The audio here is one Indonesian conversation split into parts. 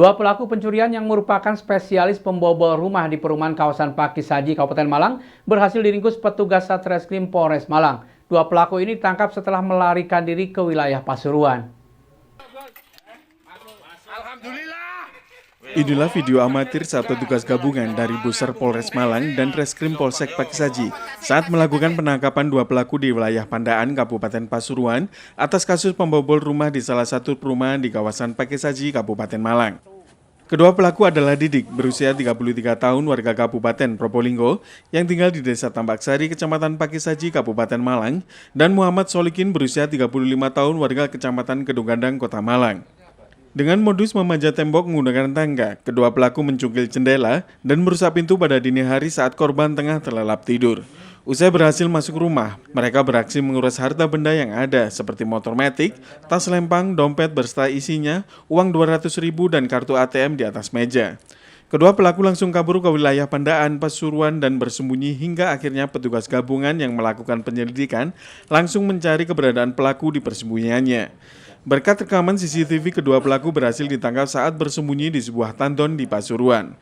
Dua pelaku pencurian yang merupakan spesialis pembobol rumah di perumahan kawasan Pakissaji, Kabupaten Malang berhasil diringkus petugas Satreskrim Polres Malang. Dua pelaku ini ditangkap setelah melarikan diri ke wilayah Pasuruan. Inilah video amatir saat petugas gabungan dari Buser Polres Malang dan Reskrim Polsek Pakissaji saat melakukan penangkapan dua pelaku di wilayah Pandaan, Kabupaten Pasuruan atas kasus pembobol rumah di salah satu perumahan di kawasan Pakissaji, Kabupaten Malang. Kedua pelaku adalah Didik, berusia 33 tahun, warga Kabupaten Probolinggo, yang tinggal di Desa Tambak Sari, Kecamatan Pakissaji, Kabupaten Malang, dan Muhammad Solikin, berusia 35 tahun, warga Kecamatan Kedunggandang, Kota Malang. Dengan modus memanjat tembok menggunakan tangga, kedua pelaku mencungkil jendela dan merusak pintu pada dini hari saat korban tengah terlelap tidur. Usai berhasil masuk rumah, mereka beraksi menguras harta benda yang ada seperti motor matic, tas lempang, dompet berserta isinya, uang 200.000 dan kartu ATM di atas meja. Kedua pelaku langsung kabur ke wilayah Pandaan, Pasuruan dan bersembunyi hingga akhirnya petugas gabungan yang melakukan penyelidikan langsung mencari keberadaan pelaku di persembunyiannya. Berkat rekaman CCTV, kedua pelaku berhasil ditangkap saat bersembunyi di sebuah tandon di Pasuruan.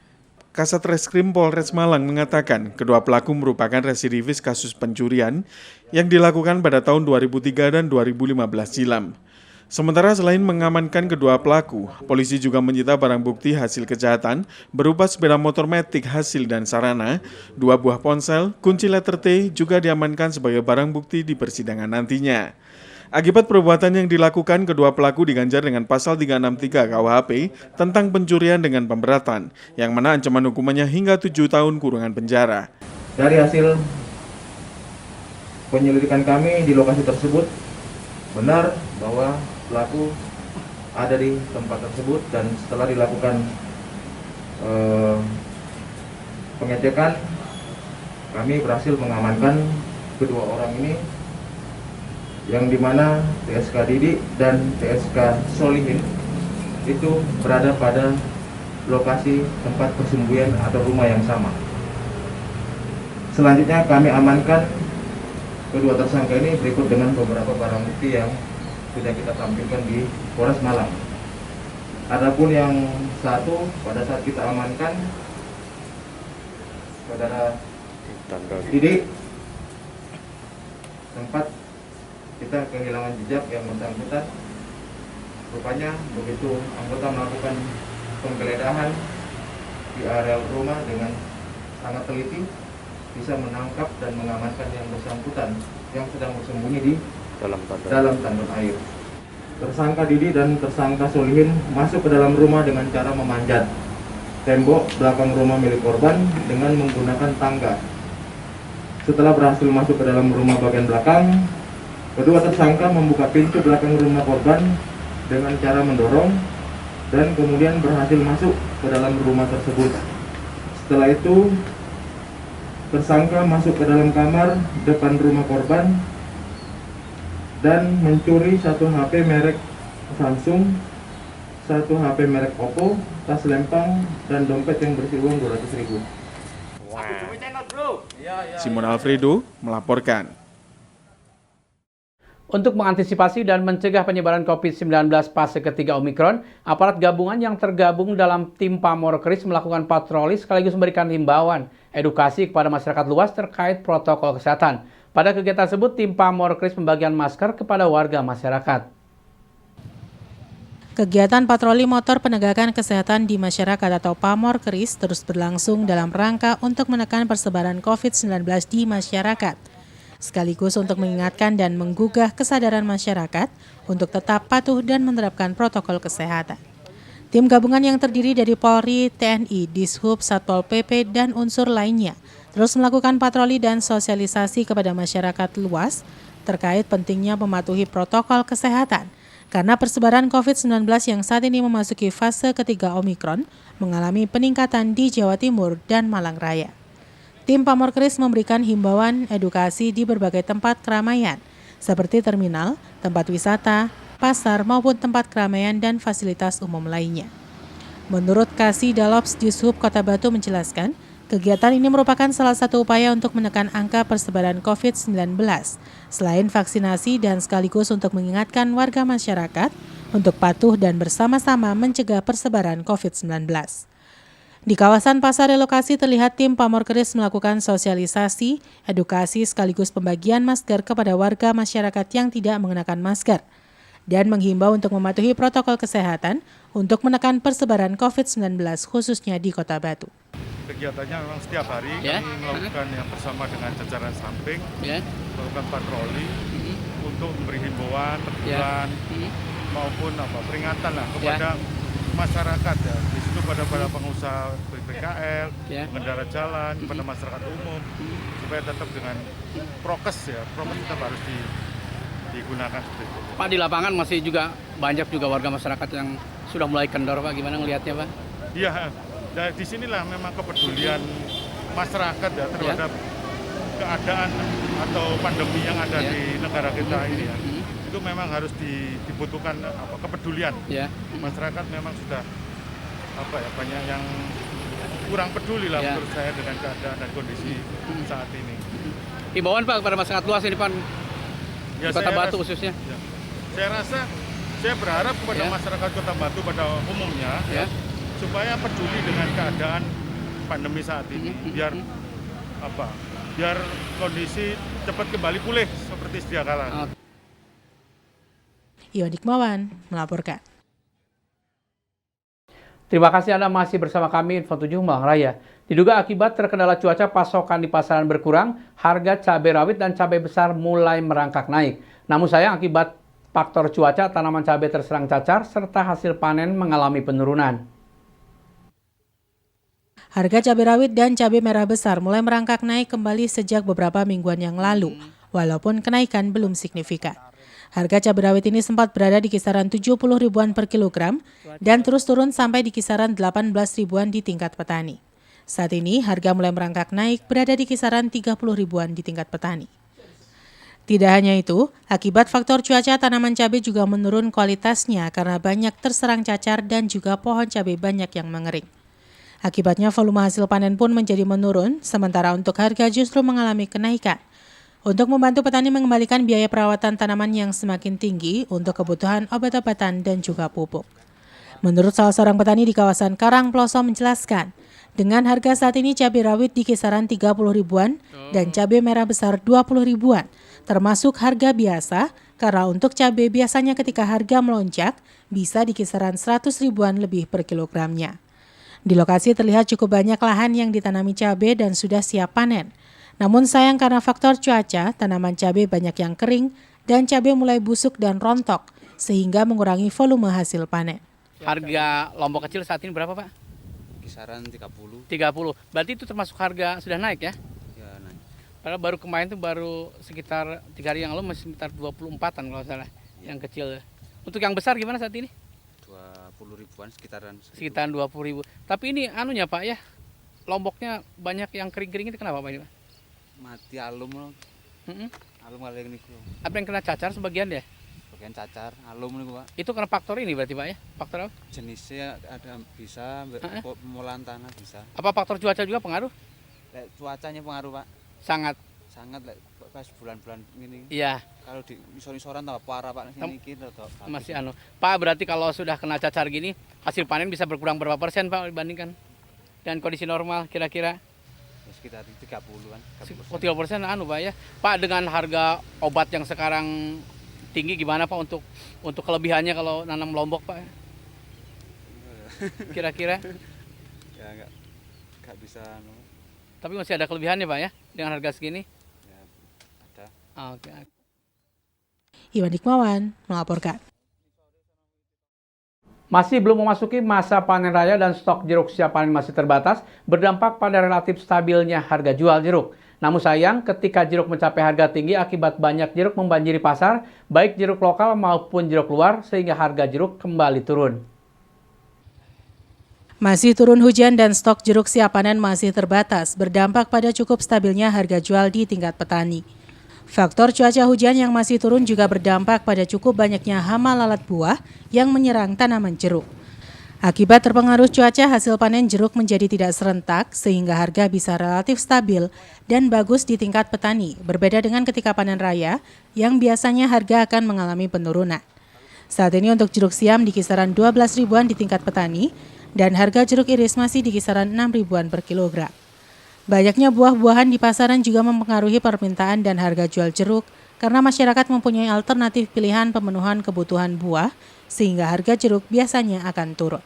Kasat Reskrim Polres Malang mengatakan kedua pelaku merupakan residivis kasus pencurian yang dilakukan pada tahun 2003 dan 2015 silam. Sementara selain mengamankan kedua pelaku, polisi juga menyita barang bukti hasil kejahatan berupa sepeda motor matic hasil dan sarana, 2 buah ponsel, kunci letter T juga diamankan sebagai barang bukti di persidangan nantinya. Akibat perbuatan yang dilakukan, kedua pelaku diganjar dengan pasal 363 KUHP tentang pencurian dengan pemberatan, yang mana ancaman hukumannya hingga 7 tahun kurungan penjara. Dari hasil penyelidikan kami di lokasi tersebut, benar bahwa pelaku ada di tempat tersebut dan setelah dilakukan pengecekan, kami berhasil mengamankan kedua orang ini, yang dimana TSK Didik dan TSK Solihin itu berada pada lokasi tempat persembunyian atau rumah yang sama. Selanjutnya kami amankan kedua tersangka ini berikut dengan beberapa barang bukti yang sudah kita tampilkan di Polres Malang. Adapun yang satu, pada saat kita amankan saudara Didik, sempat kita kehilangan jejak yang bersangkutan. Rupanya begitu anggota melakukan penggeledahan di areal rumah dengan sangat teliti, bisa menangkap dan mengamankan yang bersangkutan yang sedang bersembunyi di dalam tandon air. Tersangka Didi dan tersangka Solihin masuk ke dalam rumah dengan cara memanjat tembok belakang rumah milik korban dengan menggunakan tangga. Setelah berhasil masuk ke dalam rumah bagian belakang, kedua tersangka membuka pintu belakang rumah korban dengan cara mendorong dan kemudian berhasil masuk ke dalam rumah tersebut. Setelah itu, tersangka masuk ke dalam kamar depan rumah korban dan mencuri satu HP merek Samsung, satu HP merek Oppo, tas lempang, dan dompet yang berisi uang 200.000. Simon Alfredo melaporkan. Untuk mengantisipasi dan mencegah penyebaran COVID-19 fase ketiga Omikron, aparat gabungan yang tergabung dalam tim Pamor Kris melakukan patroli sekaligus memberikan himbauan edukasi kepada masyarakat luas terkait protokol kesehatan. Pada kegiatan tersebut, tim Pamor Kris membagikan masker kepada warga masyarakat. Kegiatan patroli motor penegakan kesehatan di masyarakat atau Pamor Kris terus berlangsung dalam rangka untuk menekan persebaran COVID-19 di masyarakat, sekaligus untuk mengingatkan dan menggugah kesadaran masyarakat untuk tetap patuh dan menerapkan protokol kesehatan. Tim gabungan yang terdiri dari Polri, TNI, Dishub, Satpol PP, dan unsur lainnya terus melakukan patroli dan sosialisasi kepada masyarakat luas terkait pentingnya mematuhi protokol kesehatan karena persebaran COVID-19 yang saat ini memasuki fase ketiga Omikron mengalami peningkatan di Jawa Timur dan Malang Raya. Tim Pamor Kris memberikan himbauan edukasi di berbagai tempat keramaian, seperti terminal, tempat wisata, pasar, maupun tempat keramaian dan fasilitas umum lainnya. Menurut Kasih Dalops Dishub Kota Batu menjelaskan, Kegiatan ini merupakan salah satu upaya untuk menekan angka persebaran COVID-19, selain vaksinasi dan sekaligus untuk mengingatkan warga masyarakat untuk patuh dan bersama-sama mencegah persebaran COVID-19. Di kawasan pasar relokasi terlihat tim Pamor Keris melakukan sosialisasi, edukasi sekaligus pembagian masker kepada warga masyarakat yang tidak mengenakan masker dan menghimbau untuk mematuhi protokol kesehatan untuk menekan persebaran COVID-19 khususnya di Kota Batu. Kegiatannya memang setiap hari kami melakukan yang bersama dengan jajaran samping, melakukan patroli untuk memberi himbauan, teguran maupun peringatan lah kepada masyarakat ya. Di situ pada pengusaha PKL, pengendara jalan, kepada masyarakat umum supaya tetap dengan prokes ya, prokes tetap harus digunakan seperti itu. Pak, di lapangan masih juga banyak juga warga masyarakat yang sudah mulai kendor, Pak. Gimana ngelihatnya, Pak? Iya, dari disinilah memang kepedulian masyarakat ya terhadap keadaan atau pandemi yang ada di negara kita ini ya. Itu memang harus dibutuhkan kepedulian. Masyarakat memang sudah banyak yang kurang peduli lah menurut saya dengan keadaan dan kondisi saat ini. Himbauan, Pak, kepada masyarakat luas ini, Pak, ya, Kota Batu khususnya. Ya. Saya berharap kepada masyarakat Kota Batu pada umumnya supaya peduli dengan keadaan pandemi saat ini, biar kondisi cepat kembali pulih seperti sedia kala. Iwan Dikmawan melaporkan. Terima kasih Anda masih bersama kami Info 7 Malang Raya. Diduga akibat terkendala cuaca, pasokan di pasaran berkurang, harga cabai rawit dan cabai besar mulai merangkak naik. Namun sayang akibat faktor cuaca, tanaman cabai terserang cacar serta hasil panen mengalami penurunan. Harga cabai rawit dan cabai merah besar mulai merangkak naik kembali sejak beberapa mingguan yang lalu, walaupun kenaikan belum signifikan. Harga cabai rawit ini sempat berada di kisaran 70 ribuan per kilogram dan terus turun sampai di kisaran 18 ribuan di tingkat petani. Saat ini harga mulai merangkak naik berada di kisaran 30 ribuan di tingkat petani. Tidak hanya itu, akibat faktor cuaca tanaman cabai juga menurun kualitasnya karena banyak terserang cacar dan juga pohon cabai banyak yang mengering. Akibatnya volume hasil panen pun menjadi menurun, sementara untuk harga justru mengalami kenaikan. Untuk membantu petani mengembalikan biaya perawatan tanaman yang semakin tinggi untuk kebutuhan obat-obatan dan juga pupuk. Menurut salah seorang petani di kawasan Karang Ploso menjelaskan, dengan harga saat ini cabai rawit di kisaran 30 ribuan dan cabai merah besar 20 ribuan, termasuk harga biasa, karena untuk cabai biasanya ketika harga melonjak bisa di kisaran 100 ribuan lebih per kilogramnya. Di lokasi terlihat cukup banyak lahan yang ditanami cabai dan sudah siap panen. Namun sayang karena faktor cuaca, tanaman cabai banyak yang kering dan cabai mulai busuk dan rontok, sehingga mengurangi volume hasil panen. Harga lombok kecil saat ini berapa, Pak? Kisaran 30. 30. Berarti itu termasuk harga sudah naik ya? Ya, naik. Padahal baru kemarin itu baru sekitar 3 hari yang lalu masih sekitar 24-an kalau salah, yang kecil. Untuk yang besar gimana saat ini? 20 ribuan sekitaran. Sekitaran 20 ribu. Tapi ini anunya Pak ya, lomboknya banyak yang kering-kering itu kenapa Pak ini Pak? Mati alum loh. Alum kali ini. Apa yang kena cacar sebagian ya? Bagian cacar, alum nih Pak. Itu karena faktor ini berarti Pak ya? Faktor apa? Jenisnya ada bisa, pemulahan tanah bisa. Apa faktor cuaca juga pengaruh? Cuacanya pengaruh Pak. Sangat Pas bulan-bulan ini. Iya. Kalau di isor-isoran tambah parah Pak sini kita masih Pak, berarti kalau sudah kena cacar gini, hasil panen bisa berkurang berapa persen Pak dibandingkan dengan kondisi normal kira-kira? Sekitar 30-an. 30% Pak ya. Pak, dengan harga obat yang sekarang tinggi gimana Pak untuk kelebihannya kalau nanam lombok Pak? Kira-kira? Ya enggak bisa. Tapi masih ada kelebihannya Pak ya dengan harga segini? Ya, ada. Oke. Iwan Dikmawan melaporkan. Masih belum memasuki masa panen raya dan stok jeruk siap panen masih terbatas, berdampak pada relatif stabilnya harga jual jeruk. Namun sayang, ketika jeruk mencapai harga tinggi akibat banyak jeruk membanjiri pasar, baik jeruk lokal maupun jeruk luar, sehingga harga jeruk kembali turun. Masih turun hujan dan stok jeruk siap panen masih terbatas, berdampak pada cukup stabilnya harga jual di tingkat petani. Faktor cuaca hujan yang masih turun juga berdampak pada cukup banyaknya hama lalat buah yang menyerang tanaman jeruk. Akibat terpengaruh cuaca, hasil panen jeruk menjadi tidak serentak sehingga harga bisa relatif stabil dan bagus di tingkat petani, berbeda dengan ketika panen raya yang biasanya harga akan mengalami penurunan. Saat ini untuk jeruk siam di kisaran 12 ribuan di tingkat petani dan harga jeruk iris masih di kisaran 6 ribuan per kilogram. Banyaknya buah-buahan di pasaran juga mempengaruhi permintaan dan harga jual jeruk karena masyarakat mempunyai alternatif pilihan pemenuhan kebutuhan buah sehingga harga jeruk biasanya akan turun.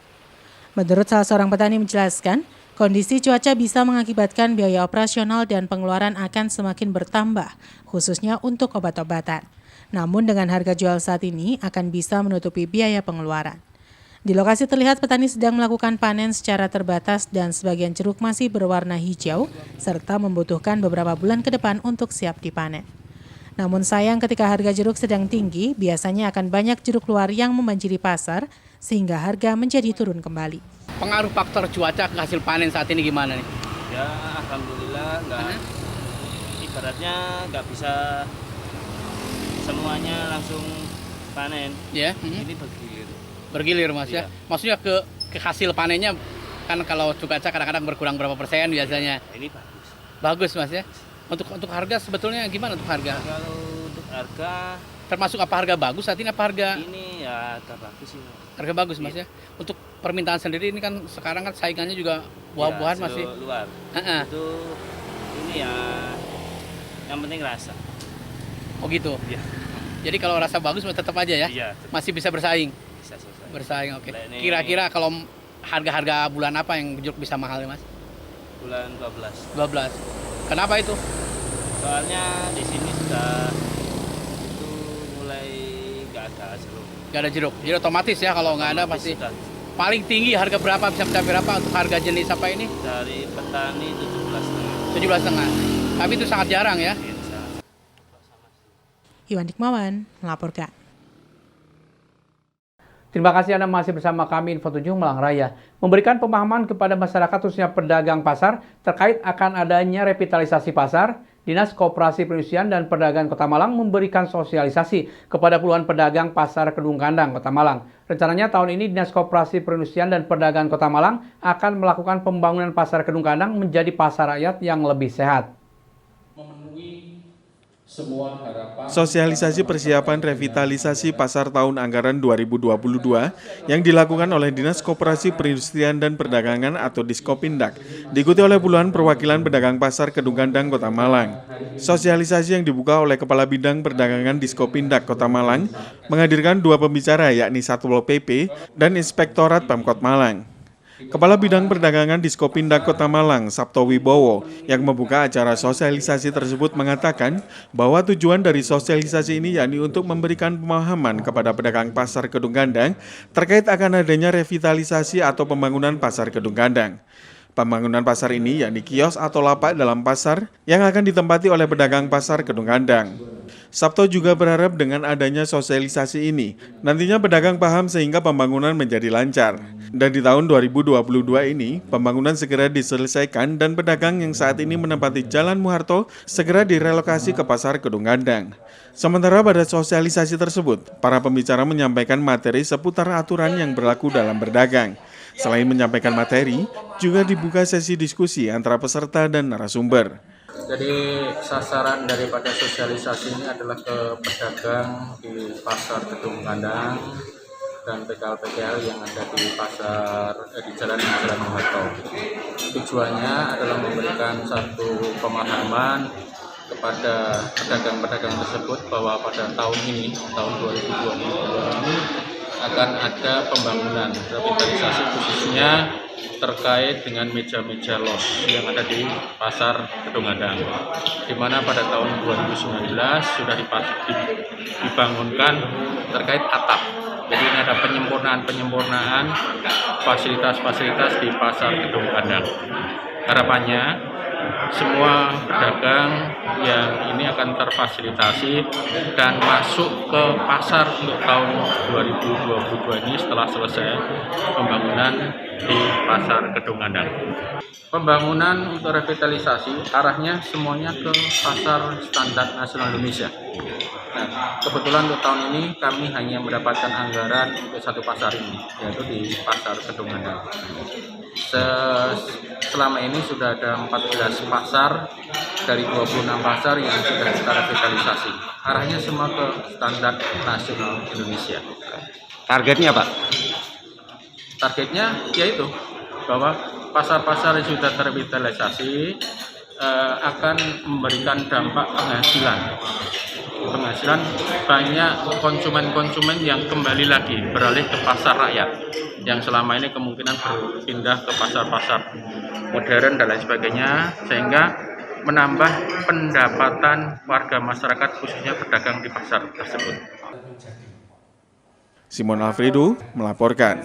Menurut salah seorang petani menjelaskan, kondisi cuaca bisa mengakibatkan biaya operasional dan pengeluaran akan semakin bertambah, khususnya untuk obat-obatan. Namun dengan harga jual saat ini akan bisa menutupi biaya pengeluaran. Di lokasi terlihat petani sedang melakukan panen secara terbatas dan sebagian jeruk masih berwarna hijau, serta membutuhkan beberapa bulan ke depan untuk siap dipanen. Namun sayang ketika harga jeruk sedang tinggi, biasanya akan banyak jeruk luar yang membanjiri pasar, sehingga harga menjadi turun kembali. Pengaruh faktor cuaca ke hasil panen saat ini gimana nih? Ya, alhamdulillah ibaratnya nggak bisa semuanya langsung panen. Ya. Ini bergilir. Bergilir Mas ya. Iya. Maksudnya ke hasil panennya kan kalau cuaca kadang-kadang berkurang berapa persen biasanya. Ini bagus. Bagus Mas ya. Untuk harga sebetulnya gimana untuk harga? Kalau untuk harga Termasuk apa harga bagus saat ini, apa harga? ini ya agak bagus sih. Harga bagus Mas ya. Untuk permintaan sendiri ini kan sekarang kan saingannya juga buah-buahan Ya, masih luar. Itu ini ya yang penting rasa. oh gitu. Iya. Jadi kalau rasa bagus tetap aja ya. Iya, Masih bisa bersaing. bisa selesai. Bersaing oke. Nah, ini- Kira-kira kalau harga-harga bulan apa yang jeruk bisa mahal ya Mas? Bulan 12. 12. Kenapa itu? Soalnya di sini sudah itu mulai nggak ada jeruk. Gak ada jeruk. Jadi otomatis ya kalau nggak ada pasti. Sudah Paling tinggi harga berapa, bisa mencapai berapa untuk harga jenis apa ini? dari petani 17,5. 17,5. Tapi itu sangat jarang ya. Iwan Dikmawan melaporkan. Terima kasih Anda masih bersama kami Info 7 Malang Raya. Memberikan pemahaman kepada masyarakat khususnya pedagang pasar terkait akan adanya revitalisasi pasar, Dinas Koperasi Perindustrian dan Perdagangan Kota Malang memberikan sosialisasi kepada puluhan pedagang pasar Kedung Gandang, Kota Malang. Rencananya tahun ini Dinas Koperasi Perindustrian dan Perdagangan Kota Malang akan melakukan pembangunan pasar Kedung Gandang menjadi pasar rakyat yang lebih sehat. Sosialisasi persiapan revitalisasi pasar tahun anggaran 2022 yang dilakukan oleh Dinas Koperasi Perindustrian dan Perdagangan atau Diskopindak diikuti oleh puluhan perwakilan pedagang pasar Kedung Gandang, Kota Malang. Sosialisasi yang dibuka oleh Kepala Bidang Perdagangan Diskopindak Kota Malang menghadirkan dua pembicara yakni Satpol PP dan Inspektorat Pemkot Malang. Kepala Bidang Perdagangan Diskopindak Kota Malang, Sabto Wibowo, yang membuka acara sosialisasi tersebut mengatakan bahwa tujuan dari sosialisasi ini yakni untuk memberikan pemahaman kepada pedagang pasar Kedung Gandang terkait akan adanya revitalisasi atau pembangunan pasar Kedung Gandang. Pembangunan pasar ini yakni kios atau lapak dalam pasar yang akan ditempati oleh pedagang pasar Kedung Gandang. Sabto juga berharap dengan adanya sosialisasi ini, nantinya pedagang paham sehingga pembangunan menjadi lancar. Dan di tahun 2022 ini, pembangunan segera diselesaikan dan pedagang yang saat ini menempati Jalan Muharto segera direlokasi ke pasar Kedung Gandang. Sementara pada sosialisasi tersebut, para pembicara menyampaikan materi seputar aturan yang berlaku dalam berdagang. Selain menyampaikan materi, juga dibuka sesi diskusi antara peserta dan narasumber. Jadi sasaran daripada sosialisasi ini adalah ke pedagang di pasar Kedung Gandang dan PKL-PKL yang ada di pasar di Jalan Muharto. Tujuannya adalah memberikan satu pemahaman kepada pedagang-pedagang tersebut bahwa pada tahun ini, tahun 2022 ini akan ada pembangunan revitalisasi khususnya terkait dengan meja-meja los yang ada di pasar Kedung Gandang, di mana pada tahun 2019 sudah dibangunkan terkait atap. Jadi ini ada penyempurnaan fasilitas-fasilitas di pasar Kedung Gandang. Harapannya semua pedagang yang ini akan terfasilitasi dan masuk ke pasar untuk tahun 2022 ini setelah selesai pembangunan di Pasar Kedung Gandang. Pembangunan untuk revitalisasi arahnya semuanya ke pasar standar nasional Indonesia. Nah, kebetulan untuk tahun ini kami hanya mendapatkan anggaran untuk satu pasar ini, yaitu di Pasar Kedung Gandang. Selama ini sudah ada 14 pasar dari 26 pasar yang sudah kita revitalisasi. Arahnya semua ke standar nasional Indonesia. Targetnya Pak? Targetnya yaitu bahwa pasar-pasar yang sudah terrevitalisasi akan memberikan dampak penghasilan banyak konsumen-konsumen yang kembali lagi beralih ke pasar rakyat yang selama ini kemungkinan berpindah ke pasar-pasar modern dan lain sebagainya, sehingga menambah pendapatan warga masyarakat khususnya pedagang di pasar tersebut. Simon Alfredo melaporkan.